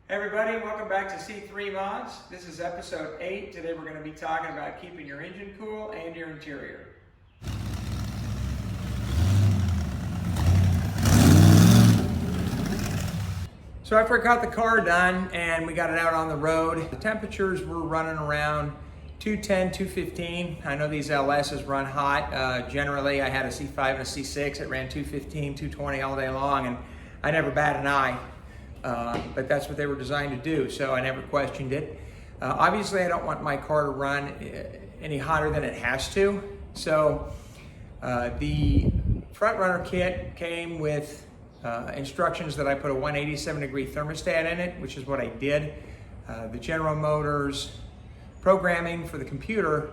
Hey everybody, welcome back to C3 Mods. This is episode 8. Today we're going to be talking about keeping your engine cool and your interior. So after I got the car done and we got it out on the road, the temperatures were running around 210, 215. I know these LSs run hot. Generally, I had a C5 and a C6. It ran 215, 220 all day long, and I never bat an eye. But that's what they were designed to do, so I never questioned it. Obviously, I don't want my car to run any hotter than it has to. So the front runner kit came with instructions that I put a 187-degree thermostat in it, which is what I did. The General Motors programming for the computer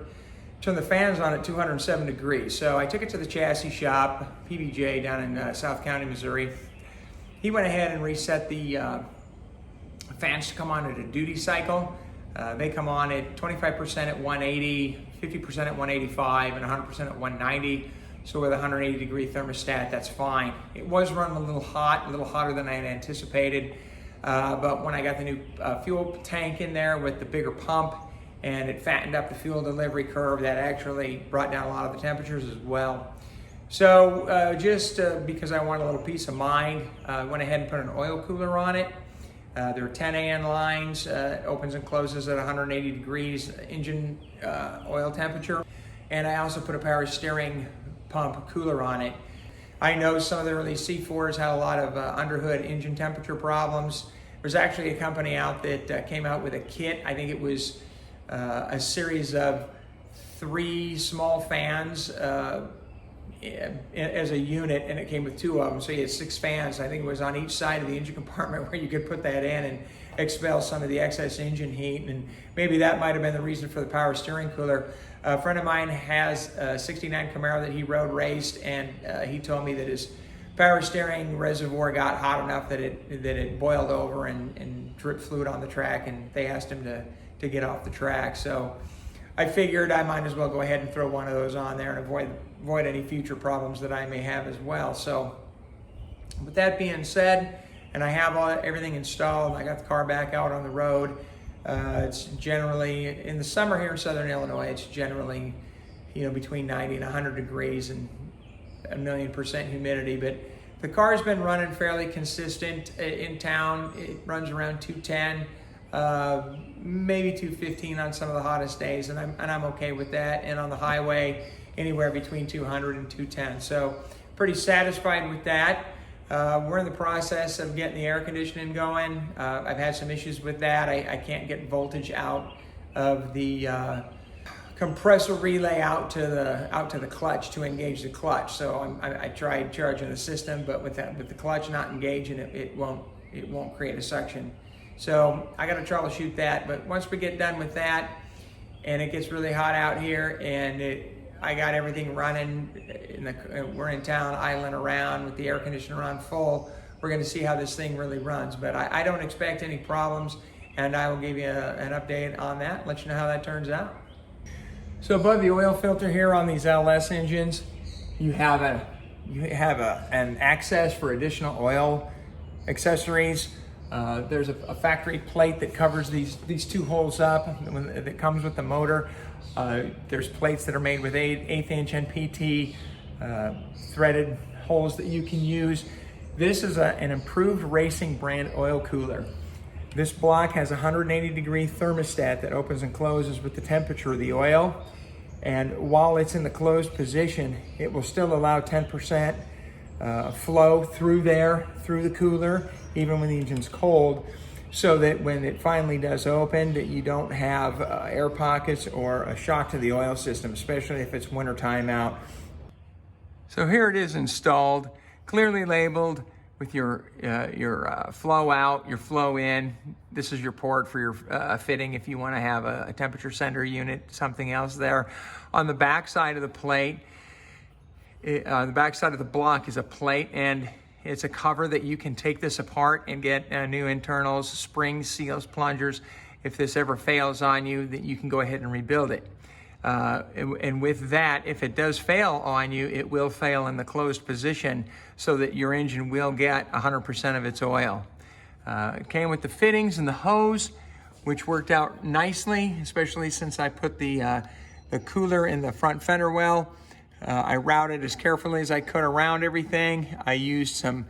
turned the fans on at 207 degrees. So I took it to the chassis shop, PBJ, down in South County, Missouri. He went ahead and reset the fans to come on at a duty cycle. They come on at 25% at 180, 50% at 185, and 100% at 190. So with a 180-degree thermostat, that's fine. It was running a little hot, a little hotter than I had anticipated. But when I got the new fuel tank in there with the bigger pump, and it fattened up the fuel delivery curve, that actually brought down a lot of the temperatures as well. So just because I want a little peace of mind, I went ahead and put an oil cooler on it. There are 10 AN lines, opens and closes at 180 degrees engine oil temperature. And I also put a power steering pump cooler on it. I know some of the early C4s had a lot of underhood engine temperature problems. There's actually a company out that came out with a kit. I think it was a series of 3 small fans as a unit, and it came with 2 of them, so you had 6 fans. I think it was on each side of the engine compartment where you could put that in and expel some of the excess engine heat, and maybe that might have been the reason for the power steering cooler. A friend of mine has a 69 Camaro that he road raced, and he told me that his power steering reservoir got hot enough that it boiled over and dripped fluid on the track, and they asked him to get off the track. So I figured I might as well go ahead and throw one of those on there and avoid any future problems that I may have as well. So with that being said, and I have everything installed, I got the car back out on the road. It's generally, in the summer here in Southern Illinois, it's generally, between 90 and 100 degrees and 1,000,000% humidity. But the car's been running fairly consistent in town. It runs around 210. Maybe 215 on some of the hottest days, and I'm okay with that. And on the highway, anywhere between 200 and 210. So pretty satisfied with that. We're in the process of getting the air conditioning going. I've had some issues with that. I can't get voltage out of the compressor relay out to the clutch to engage the clutch. So I tried charging the system, but with the clutch not engaging, it won't create a suction. So I got to troubleshoot that. But once we get done with that, and it gets really hot out here, and I got everything running, we're in town idling around with the air conditioner on full, we're going to see how this thing really runs. But I don't expect any problems, and I will give you an update on that, let you know how that turns out. So above the oil filter here on these LS engines, you have an access for additional oil accessories. There's a factory plate that covers these 2 holes up that comes with the motor. There's plates that are made with 1/8 inch NPT threaded holes that you can use. This is an improved racing brand oil cooler. This block has a 180-degree thermostat that opens and closes with the temperature of the oil. And while it's in the closed position, it will still allow 10% flow through the cooler, even when the engine's cold, so that when it finally does open, that you don't have air pockets or a shock to the oil system, especially if it's wintertime out. So here it is installed, clearly labeled with your flow out, your flow in. This is your port for your fitting if you want to have a temperature sender unit, something else there. On the back side of the plate, on the back side of the block is a plate, and it's a cover that you can take this apart and get new internals, springs, seals, plungers. If this ever fails on you, that you can go ahead and rebuild it. And with that, if it does fail on you, it will fail in the closed position so that your engine will get 100% of its oil. It came with the fittings and the hose, which worked out nicely, especially since I put the cooler in the front fender well. I routed as carefully as I could around everything. I used some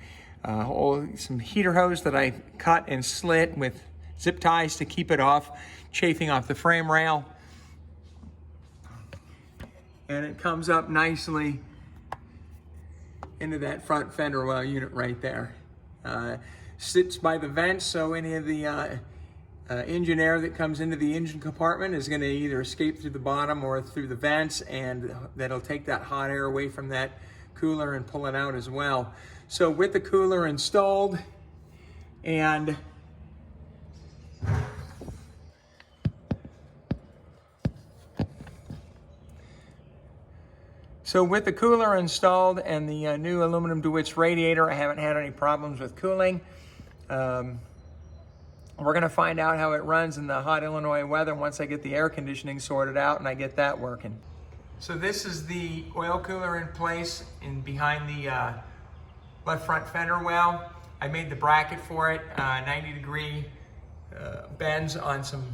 heater hose that I cut and slit with zip ties to keep it off, chafing off the frame rail. And it comes up nicely into that front fender well unit right there. Sits by the vents, so any of the engine air that comes into the engine compartment is going to either escape through the bottom or through the vents, and that'll take that hot air away from that cooler and pull it out as well. So with the cooler installed and the new aluminum DeWitt's radiator, I haven't had any problems with cooling. We're gonna find out how it runs in the hot Illinois weather once I get the air conditioning sorted out and I get that working. So this is the oil cooler in place behind the left front fender well. I made the bracket for it, 90-degree bends on some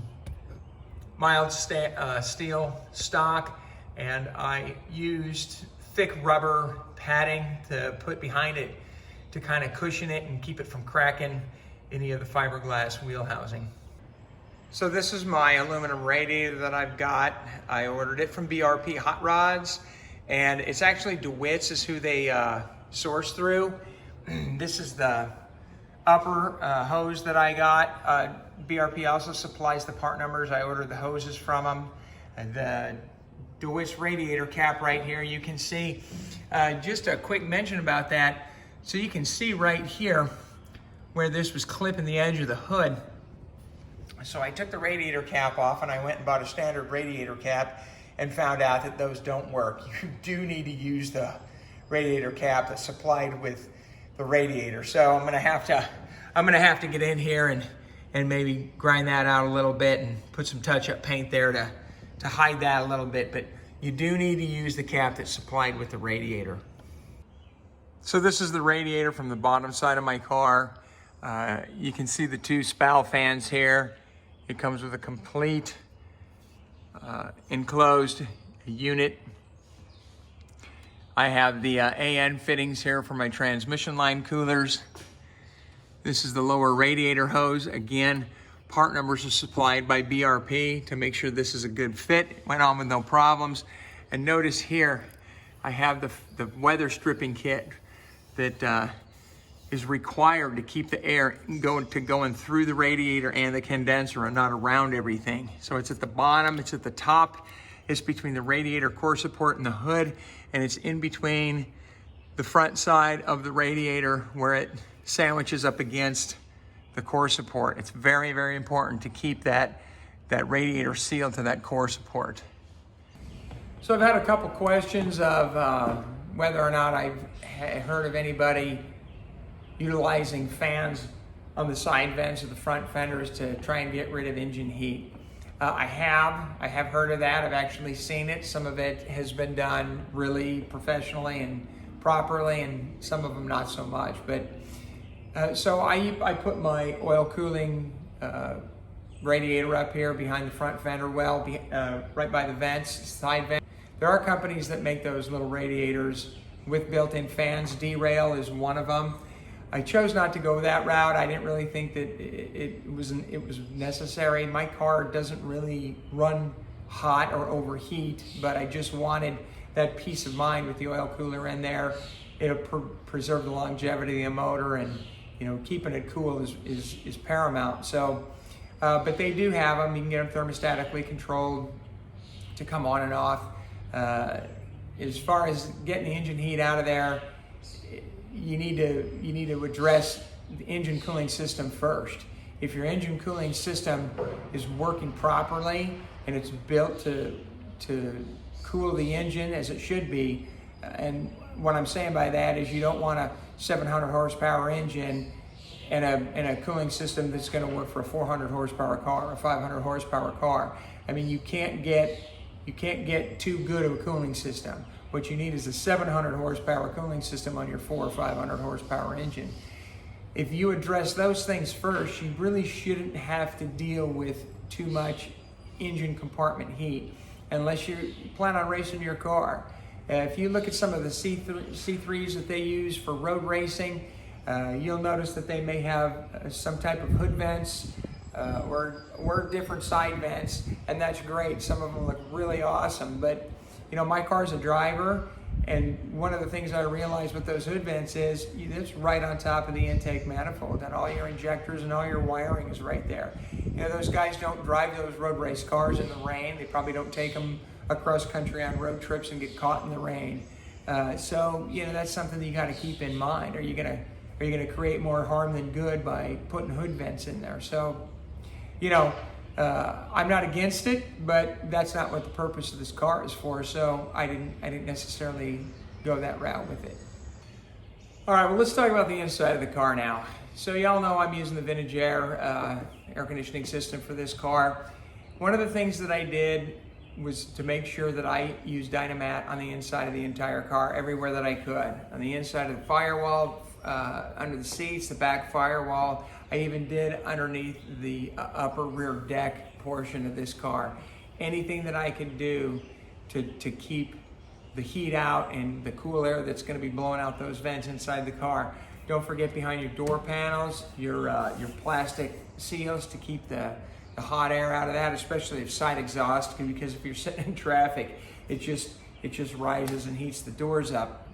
mild steel stock, and I used thick rubber padding to put behind it to kind of cushion it and keep it from cracking any of the fiberglass wheel housing. So this is my aluminum radiator that I've got. I ordered it from BRP Hot Rods, and it's actually DeWitt's is who they source through. This is the upper hose that I got. BRP also supplies the part numbers. I ordered the hoses from them. And the DeWitt's radiator cap right here, you can see, just a quick mention about that. So you can see right here where this was clipping the edge of the hood. So I took the radiator cap off and I went and bought a standard radiator cap and found out that those don't work. You do need to use the radiator cap that's supplied with the radiator. So I'm gonna have to get in here and maybe grind that out a little bit and put some touch-up paint there to hide that a little bit. But you do need to use the cap that's supplied with the radiator. So this is the radiator from the bottom side of my car. You can see the two spout fans here. It comes with a complete enclosed unit. I have the AN fittings here for my transmission line coolers. This is the lower radiator hose. Again, part numbers are supplied by BRP to make sure this is a good fit. Went on with no problems. And notice here, I have the weather stripping kit that is required to keep the air going through the radiator and the condenser and not around everything. So it's at the bottom, it's at the top, it's between the radiator core support and the hood, and it's in between the front side of the radiator where it sandwiches up against the core support. It's very, very important to keep that radiator sealed to that core support. So I've had a couple questions of whether or not I've heard of anybody utilizing fans on the side vents of the front fenders to try and get rid of engine heat. I have heard of that. I've actually seen it. Some of it has been done really professionally and properly, and some of them not so much. But so I put my oil cooling radiator up here behind the front fender well, right by the vents, side vents. There are companies that make those little radiators with built-in fans. D-Rail is one of them. I chose not to go that route. I didn't really think that it was necessary. My car doesn't really run hot or overheat, but I just wanted that peace of mind with the oil cooler in there. It'll preserve the longevity of the motor, and keeping it cool is paramount. So, but they do have them. You can get them thermostatically controlled to come on and off. As far as getting the engine heat out of there, you need to address the engine cooling system first. If your engine cooling system is working properly and it's built to cool the engine as it should be, and what I'm saying by that is you don't want a 700 horsepower engine and a cooling system that's going to work for a 400 horsepower car or a 500 horsepower car. I mean, you can't get too good of a cooling system. What you need is a 700 horsepower cooling system on your 400 or 500 horsepower engine. if you address those things first, you really shouldn't have to deal with too much engine compartment heat unless you plan on racing your car. If you look at some of the C3s that they use for road racing, you'll notice that they may have some type of hood vents or different side vents, and that's great. Some of them look really awesome, but you know, my car's a driver, and one of the things I realized with those hood vents is it's right on top of the intake manifold, and all your injectors and all your wiring is right there. You know, those guys don't drive those road race cars in the rain. They probably don't take them across country on road trips and get caught in the rain. So you know, that's something that you got to keep in mind. Are you gonna create more harm than good by putting hood vents in there? So, you know, I'm not against it, but that's not what the purpose of this car is for. So I didn't necessarily go that route with it. All right, well, let's talk about the inside of the car now. So y'all know I'm using the Vintage Air conditioning system for this car. One of the things that I did was to make sure that I used Dynamat on the inside of the entire car, everywhere that I could. On the inside of the firewall, under the seats, the back firewall. I even did underneath the upper rear deck portion of this car. Anything that I could do to keep the heat out and the cool air that's going to be blowing out those vents inside the car. Don't forget, behind your door panels, your plastic seals to keep the hot air out of that, especially if side exhaust, because if you're sitting in traffic, it just rises and heats the doors up.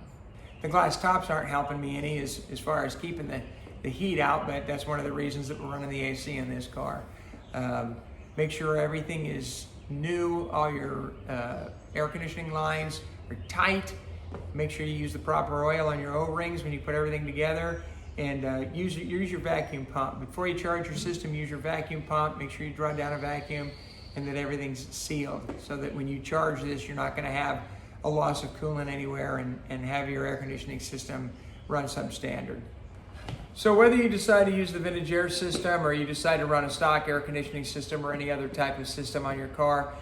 The glass tops aren't helping me any as far as keeping the heat out, but that's one of the reasons that we're running the AC in this car. Make sure everything is new, all your air conditioning lines are tight. Make sure you use the proper oil on your O-rings when you put everything together, and use your vacuum pump. Before you charge your system, use your vacuum pump. Make sure you draw down a vacuum and that everything's sealed, so that when you charge this, you're not going to have a loss of coolant anywhere and have your air conditioning system run substandard. So whether you decide to use the Vintage Air system or you decide to run a stock air conditioning system or any other type of system on your car,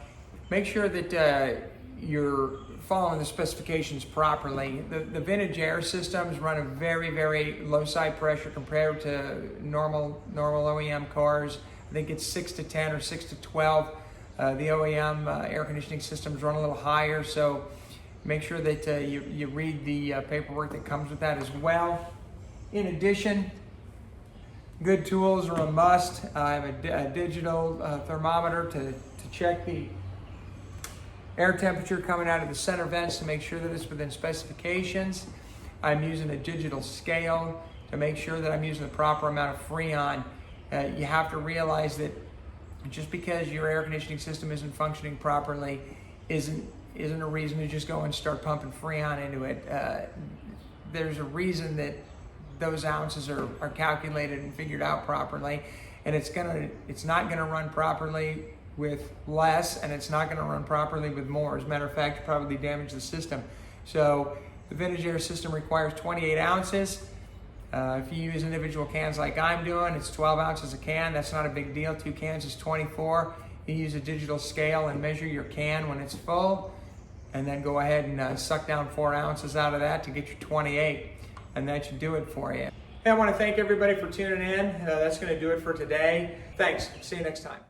make sure that you're following the specifications properly. The Vintage Air systems run a very, very low side pressure compared to normal OEM cars. I think it's 6 to 10 or 6 to 12. The OEM air conditioning systems run a little higher, so make sure that you read the paperwork that comes with that as well. In addition, good tools are a must. I have a digital thermometer to check the air temperature coming out of the center vents to make sure that it's within specifications. I'm using a digital scale to make sure that I'm using the proper amount of Freon. You have to realize that just because your air conditioning system isn't functioning properly isn't a reason to just go and start pumping Freon into it. There's a reason that those ounces are calculated and figured out properly, and it's not gonna run properly with less, and it's not gonna run properly with more. As a matter of fact, you probably damage the system. So the Vintage Air system requires 28 ounces. If you use individual cans like I'm doing, it's 12 ounces a can. That's not a big deal. 2 cans is 24. You use a digital scale and measure your can when it's full, and then go ahead and suck down 4 ounces out of that to get your 28, and that should do it for you. Hey, I want to thank everybody for tuning in. That's going to do it for today. Thanks. See you next time.